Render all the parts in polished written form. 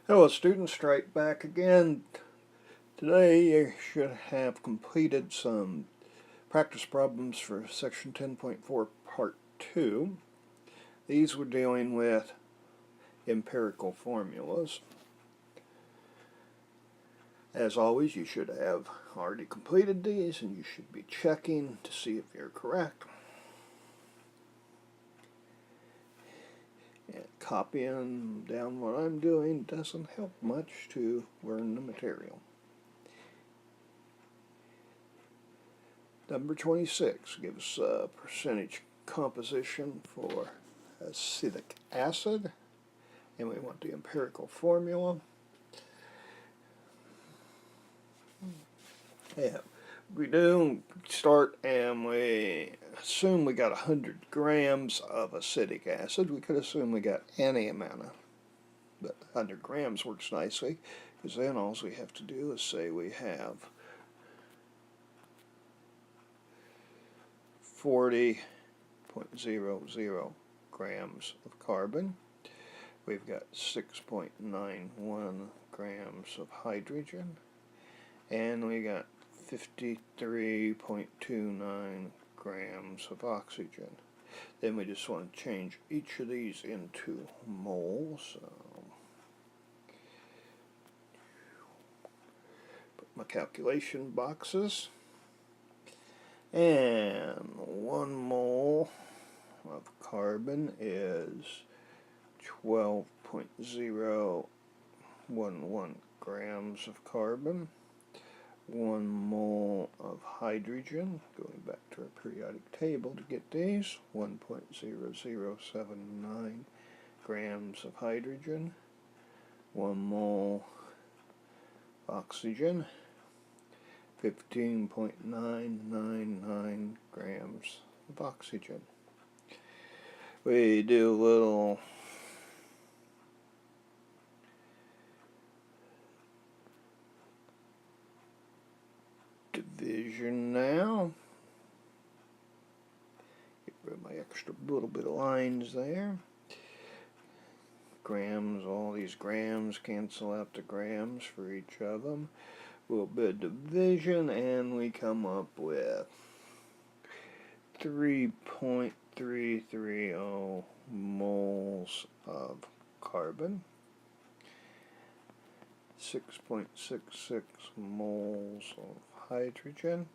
Hello students, Strike back again. Today you should have completed some practice problems for section 10.4 part 2. These were dealing with empirical formulas. As always, you should have already completed these and you should be checking to see if you're correct. And copying down what I'm doing doesn't help much to learn the material. Number 26 gives a percentage composition for acetic acid, and we want the empirical formula. Yeah, we do start and we assume we got 100 grams of acetic acid. We could assume we got any amount of, but 100 grams works nicely, because then all we have to do is say we have 40.00 grams of carbon. We've got 6.91 grams of hydrogen, and we got 53.29 grams of oxygen. Then we just want to change each of these into moles. Put my calculation boxes. And 1 mole of carbon is 12.011 grams of carbon. 1 mole of hydrogen, going back to our periodic table to get these, 1.0079 grams of hydrogen. 1 mole oxygen, 15.999 grams of oxygen. We do a little division now. Get rid of my extra little bit of lines there. Grams, all these grams cancel out the grams for each of them. A little bit of division, and we come up with 3.330 moles of carbon, 6.66 moles of hydrogen,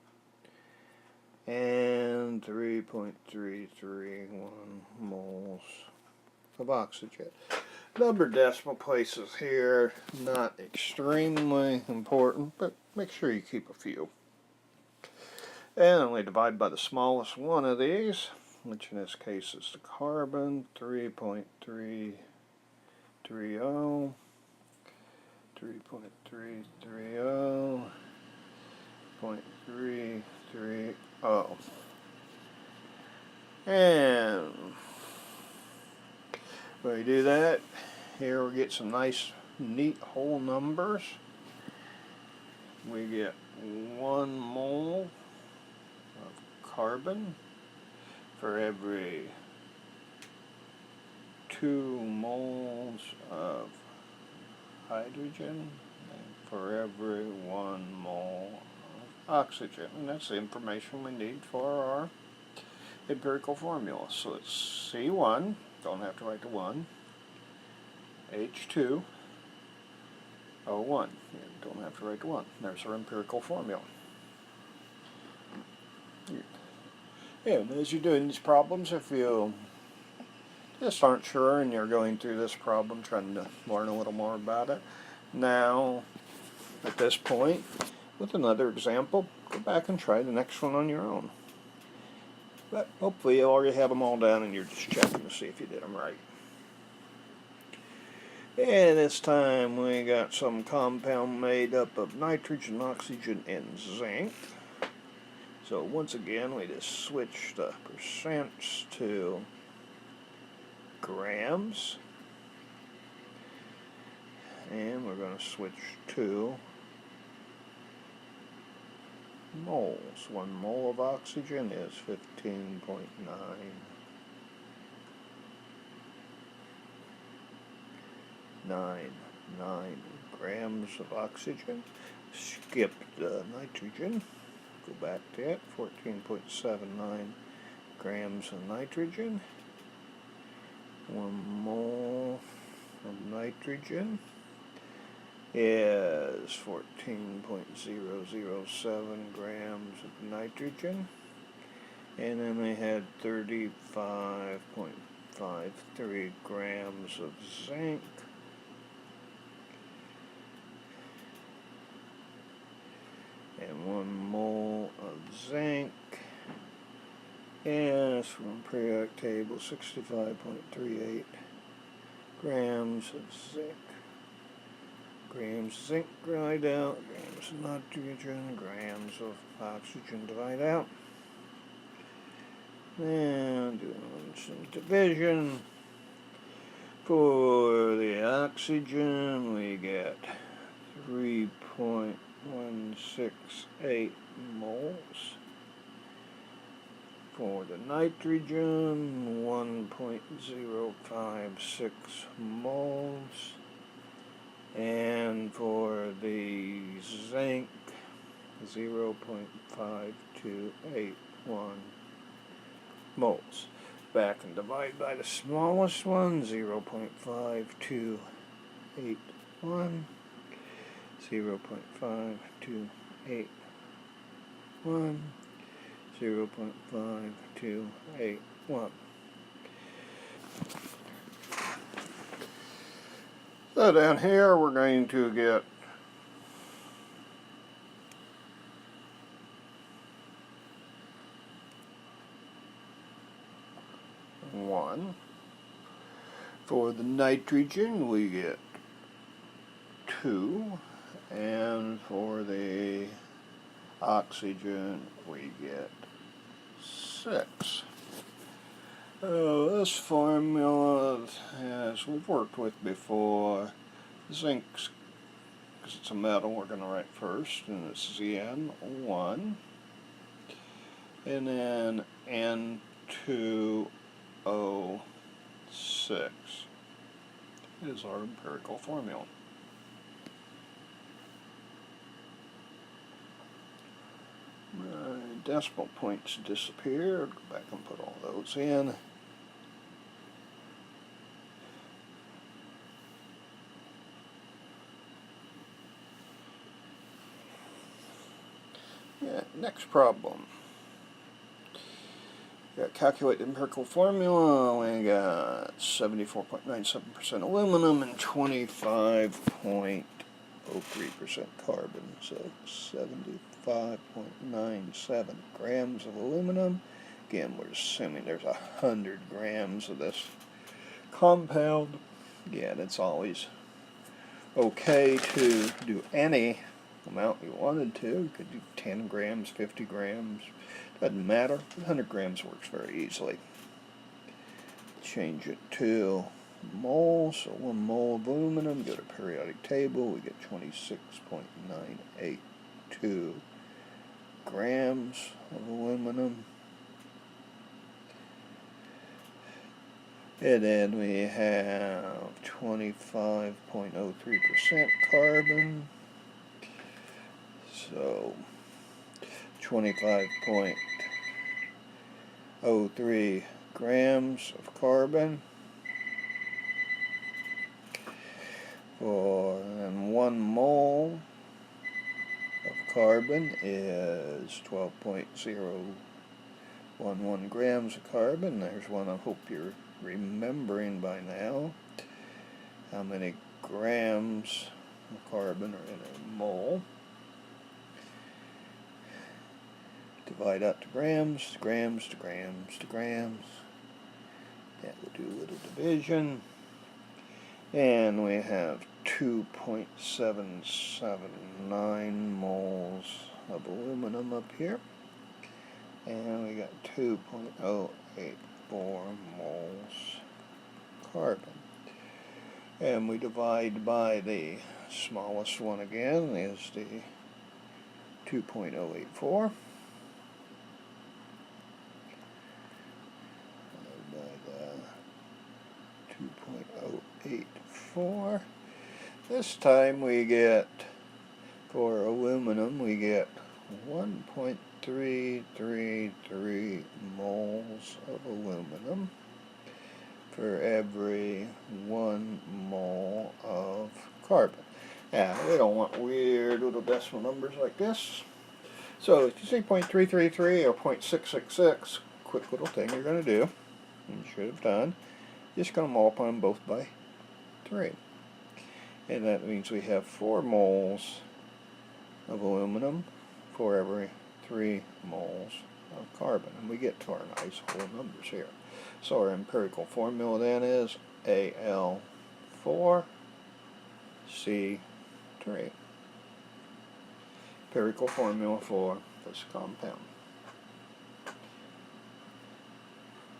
and 3.331 moles of oxygen. Number decimal places here, not extremely important, but make sure you keep a few. And we divide by the smallest one of these, which in this case is the carbon, 3.330, 3.330, 0.330. And when we do that, here we get some nice, neat whole numbers. We get 1 mole of carbon for every 2 moles of hydrogen, and for every 1 mole of oxygen. And that's the information we need for our empirical formula. So it's C1, don't have to write the 1, H2, O1, don't have to write the 1. There's our empirical formula. And as you're doing these problems, if you just aren't sure and you're going through this problem trying to learn a little more about it, now at this point, with another example, go back and try the next one on your own. But hopefully you already have them all done and you're just checking to see if you did them right. And this time we got some compound made up of nitrogen, oxygen, and zinc. So once again, we just switch the percents to grams. And we're going to switch to moles. 1 mole of oxygen is 15.99 grams of oxygen. Skip the nitrogen. Go back to it. 14.79 grams of nitrogen. 1 mole of nitrogen is 14.007 grams of nitrogen. And then we had 35.53 grams of zinc. And 1 mole of zinc is from periodic table 65.38 grams of zinc. Grams of zinc divide out, grams of nitrogen, grams of oxygen divide out. And doing some division. For the oxygen, we get 3.168 moles. For the nitrogen, 1.056 moles. And for the zinc, 0.5281 moles. Back and divide by the smallest one, 0.5281, 0.5281, 0.5281. So down here we're going to get one. For the nitrogen we get 2, and for the oxygen we get 6. This formula, as we've worked with before, zinc, because it's a metal, we're going to write first, and it's Zn1, and then N2O6 is our empirical formula. My decimal points disappeared. Go back and put all those in. Yeah, next problem. Calculate the empirical formula. We got 74.97% aluminum and 25.03% carbon. So 75.97 grams of aluminum. Again, we're assuming there's 100 grams of this compound. Again, it's always okay to do any amount you wanted to. You could do 10 grams, 50 grams. Doesn't matter. 100 grams works very easily. Change it to moles. So 1 mole of aluminum, go to periodic table, we get 26.982 grams of aluminum. And then we have 25.03% carbon. So 25.03 grams of carbon. And 1 mole of carbon is 12.011 grams of carbon. There's one I hope you're remembering by now. How many grams of carbon are in a mole? Divide out to grams, grams to grams to grams. That will do a little division. And we have 2.779 moles of aluminum up here. And we got 2.084 moles carbon. And we divide by the smallest one again, is the 2.084. By the 2.084. This time we get, for aluminum, we get 1.333 moles of aluminum for every 1 mole of carbon. Now, we don't want weird little decimal numbers like this. So if you see 0.333 or 0.666, quick little thing you're going to do, you should have done, just going to multiply them both by 3. And that means we have 4 moles of aluminum for every 3 moles of carbon. And we get to our nice whole numbers here. So our empirical formula then is Al4C3. Empirical formula for this compound.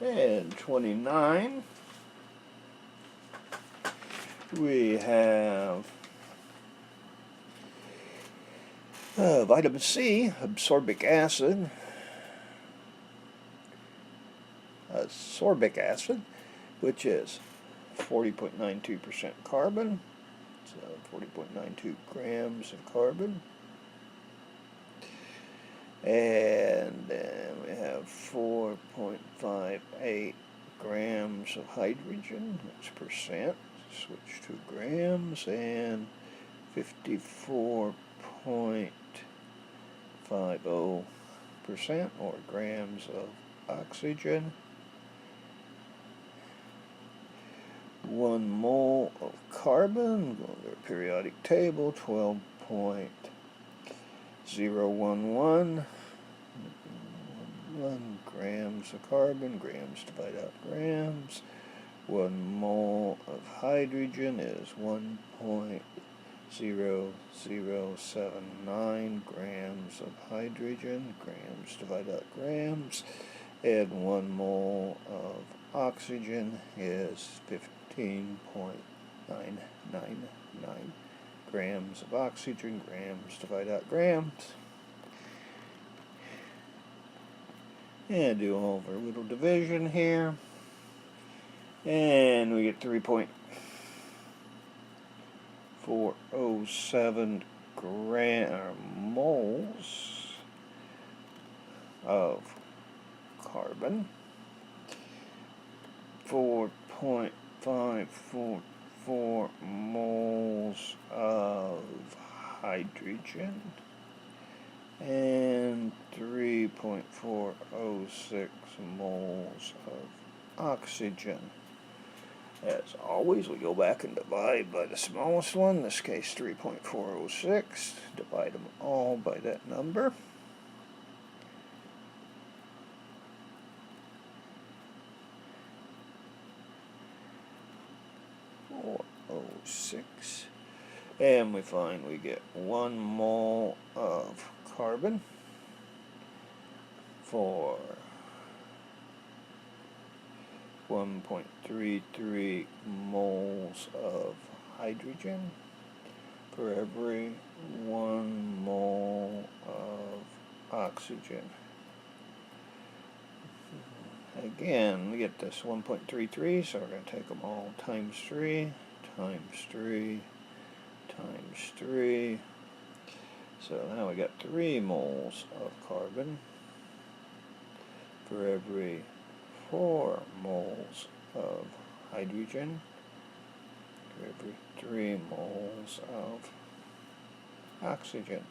And 29, we have vitamin C, ascorbic acid, which is 40.92% carbon, so 40.92 grams of carbon. And then we have 4.58 grams of hydrogen, that's percent, switch to grams, and 54.50% or grams of oxygen. 1 mole of carbon, go to the periodic table, 12.011 grams of carbon, grams divide out grams. 1 mole of hydrogen is 1.0079 grams of hydrogen, grams divide out grams. And 1 mole of oxygen is 15.999 grams of oxygen, grams divide out grams. And do all of our little division here. And we get 3.407 moles of carbon, 4.544 moles of hydrogen, and 3.406 moles of oxygen. As always, we go back and divide by the smallest one, in this case 3.406, divide them all by that number. And we find we get 1 mole of carbon for 1.33 moles of hydrogen for every 1 mole of oxygen. Again, we get this 1.33, so we're going to take them all times 3, times 3, times 3. So now we got 3 moles of carbon for every 4 moles of hydrogen, for every 3 moles of oxygen,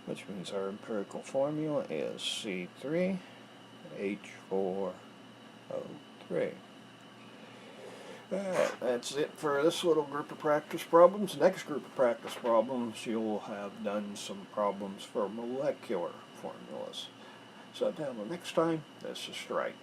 which means our empirical formula is C3H4O3. Alright, that's it for this little group of practice problems. Next group of practice problems, you'll have done some problems for molecular formulas. So until the next time, this is Strike.